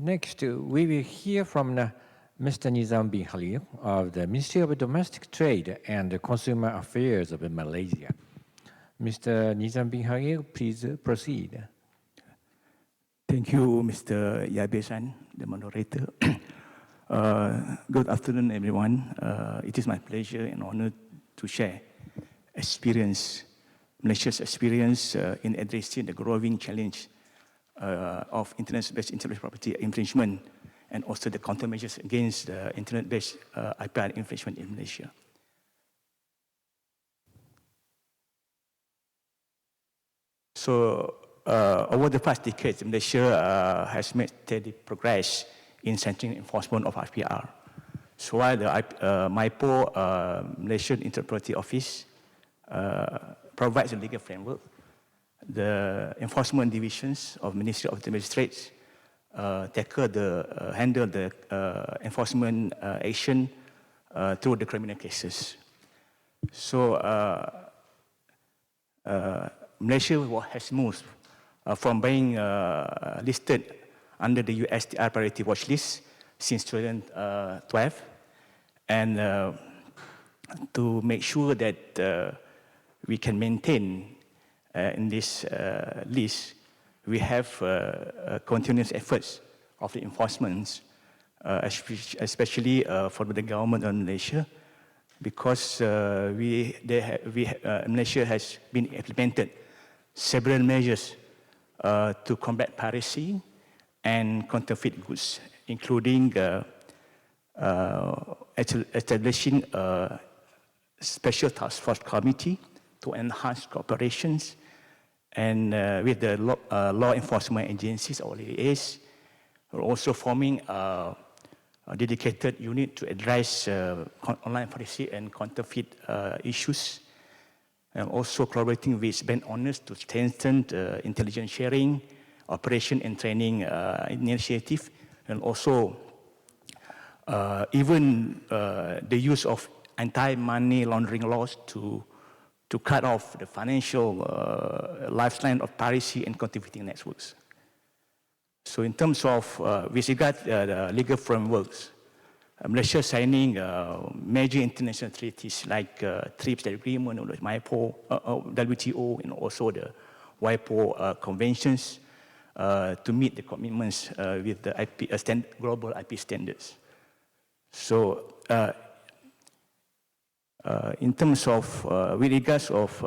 Next, we will hear from Mr. Nizam bin Khalil of the Ministry of Domestic Trade and Consumer Affairs of Malaysia. Mr. Nizam bin Khalil, please proceed. Thank you, Mr. Yabesan, the moderator. Good afternoon, everyone. It is my pleasure and honor to share Malaysia's experience in addressing the growing challenge of internet-based intellectual property infringement and also the countermeasures against the internet-based IPR infringement in Malaysia. So, over the past decades, Malaysia has made steady progress in centering enforcement of IPR. So while the MIPO, Malaysian Intellectual Property Office, provides a legal framework, the enforcement divisions of Ministry of the Magistrates handle the enforcement action through the criminal cases. So Malaysia has moved from being listed under the USTR priority watch list since 2012, and to make sure that we can maintain in this list, we have continuous efforts of the enforcement, especially for the government of Malaysia, because Malaysia has been implemented several measures to combat piracy and counterfeit goods, including establishing a special task force committee to enhance cooperations and with the law enforcement agencies or LAAs. We're also forming a dedicated unit to address online piracy and counterfeit issues, and also collaborating with bank owners to strengthen intelligence sharing, operation and training initiative, and also even the use of anti-money laundering laws to cut off the financial lifeline of piracy and counterfeiting networks. So in terms of, with regard to the legal frameworks, Malaysia signing major international treaties like TRIPS agreement, MIPO, WTO, and also the WIPO conventions to meet the commitments with the global IP standards. So in terms of, with regards of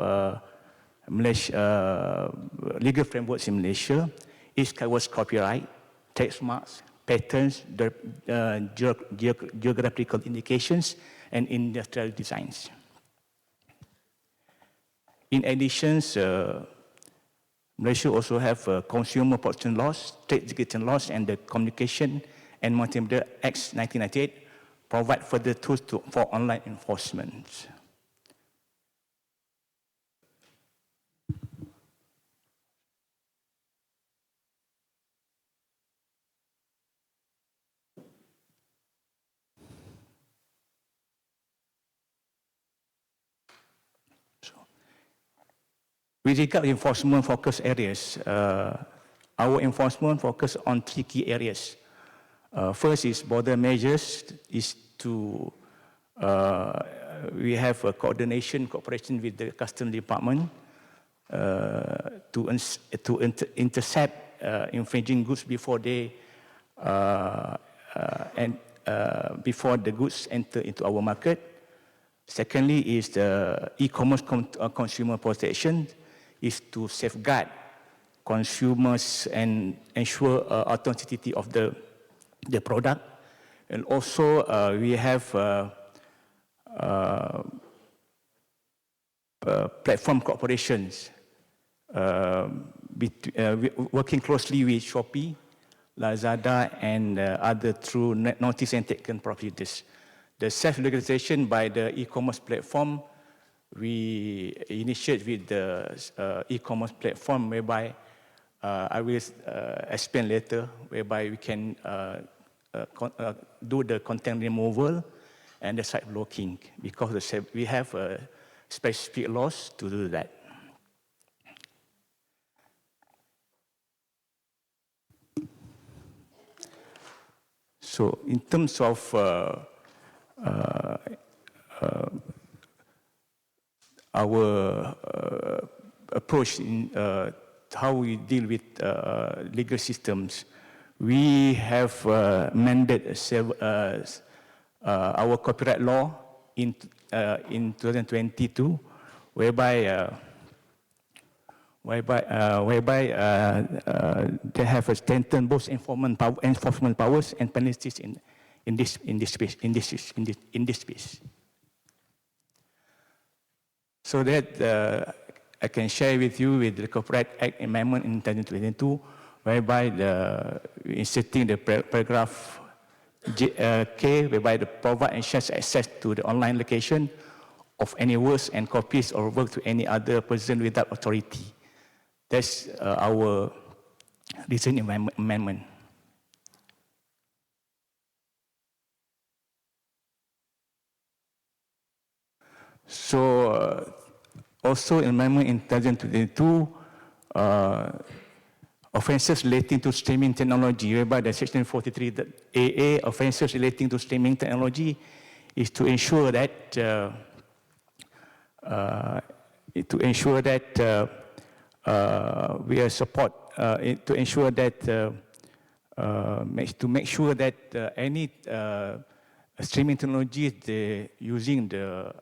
Malaysia, legal frameworks in Malaysia, it covers copyright, trademarks, patents, geographical indications, and industrial designs. In addition, Malaysia also have consumer protection laws, trade secret laws, and the Communication and Multimedia Act 1998 provide further tools for online enforcement. With regard to enforcement focus areas, our enforcement focus on 3 key areas. First is border measures, is to, we have a cooperation with the Customs Department to intercept infringing goods before they, before the goods enter into our market. Secondly is the e-commerce consumer protection, is to safeguard consumers and ensure authenticity of the product. And also we have platform cooperations, working closely with Shopee, Lazada, and other through notice and taken properties. The self-legalization by the e-commerce platform, we initiate with the e-commerce platform whereby I will explain later, whereby we can do the content removal and the site blocking, because we have specific laws to do that. So in terms of our approach in how we deal with legal systems, we have amended our copyright law in 2022, whereby they have strengthened both enforcement powers and penalties in this space. So that I can share with you with the Copyright Act Amendment in 2022, whereby inserting the paragraph K, whereby the provide and shares access to the online location of any works and copies or work to any other person without authority. That's our recent amendment. So also amendment in 2022, offences relating to streaming technology, whereby the section 43AA, offences relating to streaming technology, is to ensure that we are support to ensure that to make sure that any streaming technology using the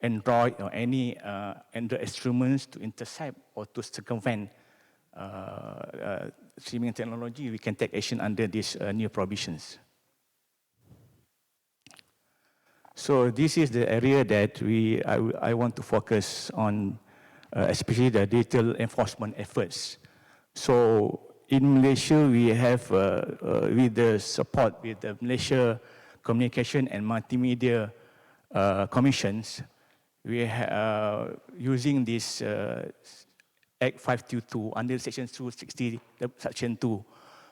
Android or any Android instruments to intercept or to circumvent streaming technology, we can take action under these new provisions. So this is the area that I want to focus on, especially the digital enforcement efforts. So in Malaysia, we have, with the support with the Malaysia Communication and Multimedia Commissions, we are using this Act 522 under Section 260, Section 2,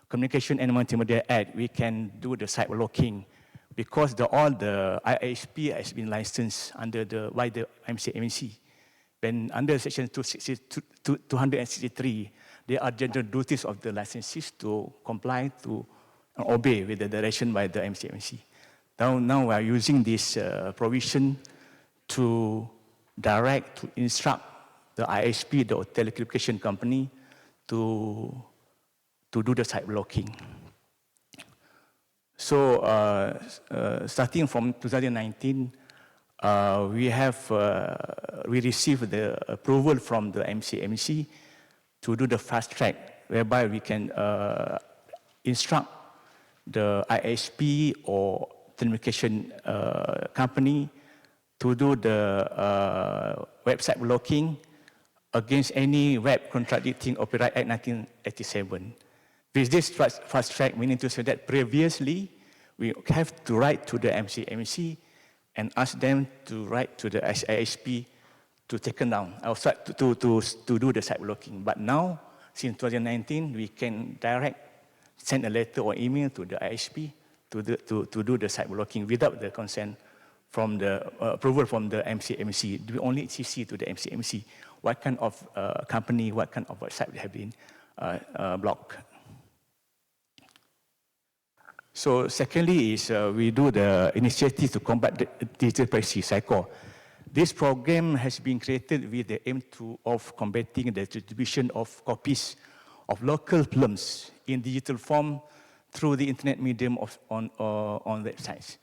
Communication and Multimedia Act, we can do the site locking because all the ISP has been licensed by the MCMC. When under Section 263, there are general duties of the licensees to comply to obey with the direction by the MCMC. Now we are using this provision to instruct the ISP, the telecommunication company, to do the site blocking. So starting from 2019, we received the approval from the MCMC to do the fast track, whereby we can instruct the ISP or telecommunication company to do the website blocking against any web contradicting Copyright Act 1987. With this fast track, we need to say that previously we have to write to the MCMC and ask them to write to the ISP to take down, to do the site blocking. But now, since 2019, we can send a letter or email to the ISP to do the site blocking without the consent from the approval from the MCMC. We only CC to the MCMC what kind of company, what kind of website have been blocked. So secondly is we do the initiative to combat the digital piracy, CICO. This program has been created with the aim of combating the distribution of copies of local films in digital form through the internet medium on websites.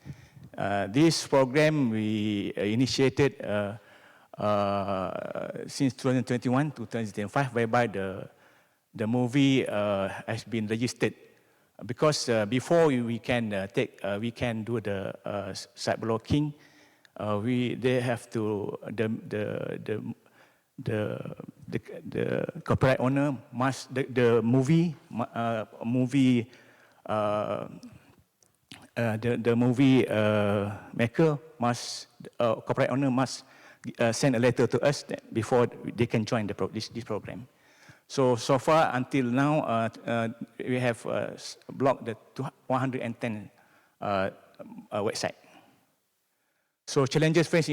This program we initiated since 2021 to 2025, whereby the movie has been registered. Because before we can do the site blocking, they have to the copyright owner must the movie maker must copyright owner must send a letter to us before they can join this program. So far until now, we have blocked the 110 websites. So challenges what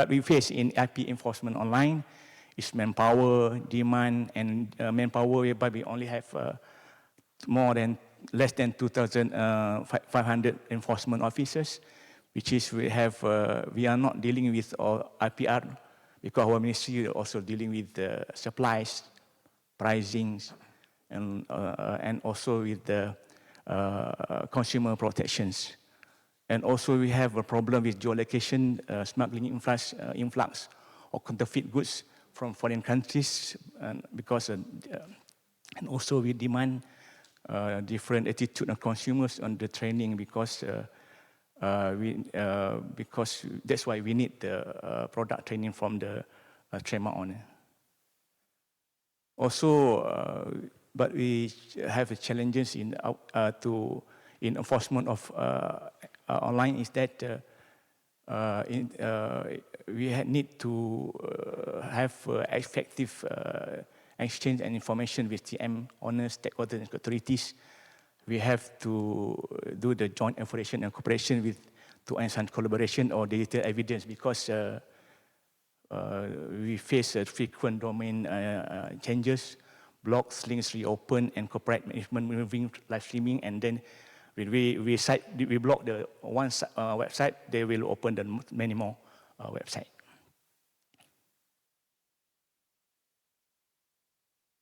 we face in IP enforcement online is manpower, demand, and manpower, whereby we only have more than less than 2,500 enforcement officers, which is we are not dealing with IPR because our ministry is also dealing with the supplies, pricings, and also with the consumer protections. And also we have a problem with geolocation, smuggling influx of counterfeit goods from foreign countries, because and also we demand different attitude of consumers on the training because that's why we need the product training from the trademark owner. Also, but we have challenges in enforcement of online is that we need to have effective exchange and information with TM owners, stakeholders, and authorities. We have to do the joint information and cooperation to enhance collaboration or digital evidence because we face frequent domain changes, blogs, links reopen, and corporate management moving live streaming, and then when we block the one website, they will open the many more websites.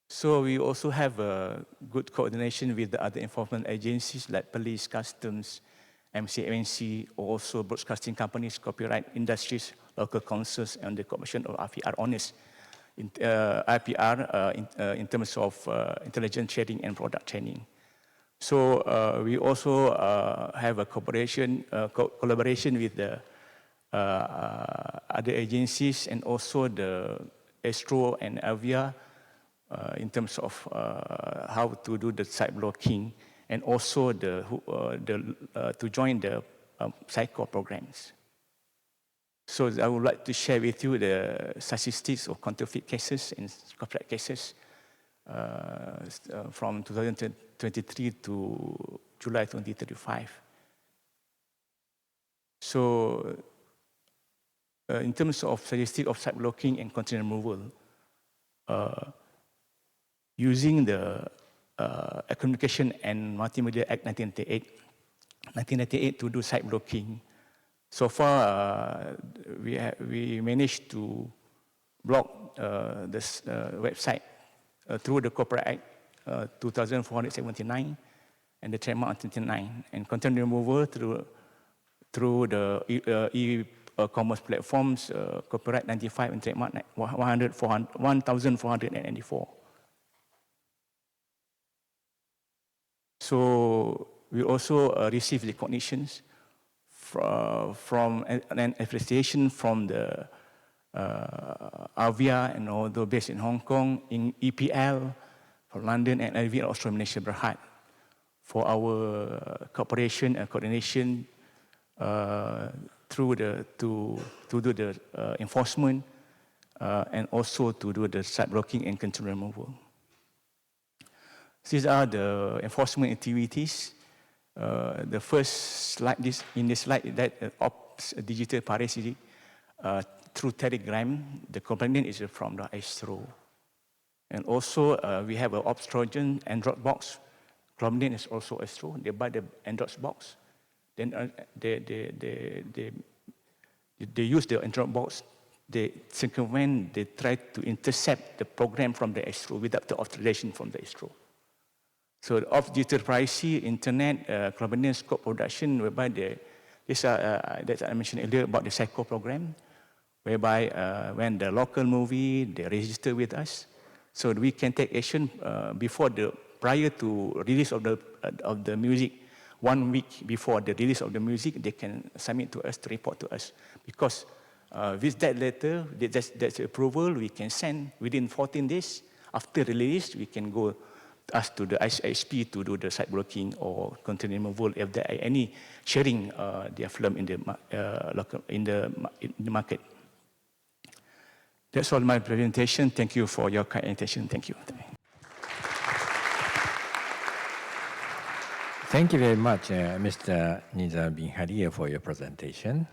So we also have a good coordination with the other enforcement agencies like police, customs, MCMC, also broadcasting companies, copyright industries, local councils, and the Commission of IPR owners. IPR in terms of intelligence sharing and product training. So we also have a collaboration with the other agencies and also the Astro and Avia in terms of how to do the site blocking and also to join the cycle programs. So I would like to share with you the statistics of counterfeit cases and copyright cases from 2023 to July 2035. So in terms of statistics of site blocking and content removal, using the Communication and Multimedia Act 1998 to do site blocking, so far we managed to block this website through the Corporate Act 2479 and the Trademark 29, and content removal through the e-commerce platforms, Copyright 95 and Trademark 1494. So we also receive recognitions from an appreciation from the Avia, and although based in Hong Kong, in EPL, from London, and Avia Australia Malaysia Berhad for our cooperation and coordination to do the enforcement and also to do the site blocking and content removal. These are the enforcement activities. The first slide in this slide is that Ops Digital Piracy through Telegram. The complaint is from the Astro. And also we have an Ops Trojan Android box. Complaint is also Astro. They buy the Android box. Then they use the Android box. They circumvent, they try to intercept the program from the Astro without the authorization from the Astro. So the Ops Digital Piracy, Internet, Collaboration, Scope Production, whereby that I mentioned earlier about the cycle program, whereby when the local movie, they register with us, so we can take action prior to release of the music. 1 week before the release of the music, they can submit to us to report to us. Because with that letter, that's approval, we can send within 14 days. After release, we can go ask to the ISP to do the site blocking or content removal if there are any sharing their film in the market. That's all my presentation. Thank you for your kind attention. Thank you. Thank you very much, Mr. Nizam bin Harir, for your presentation.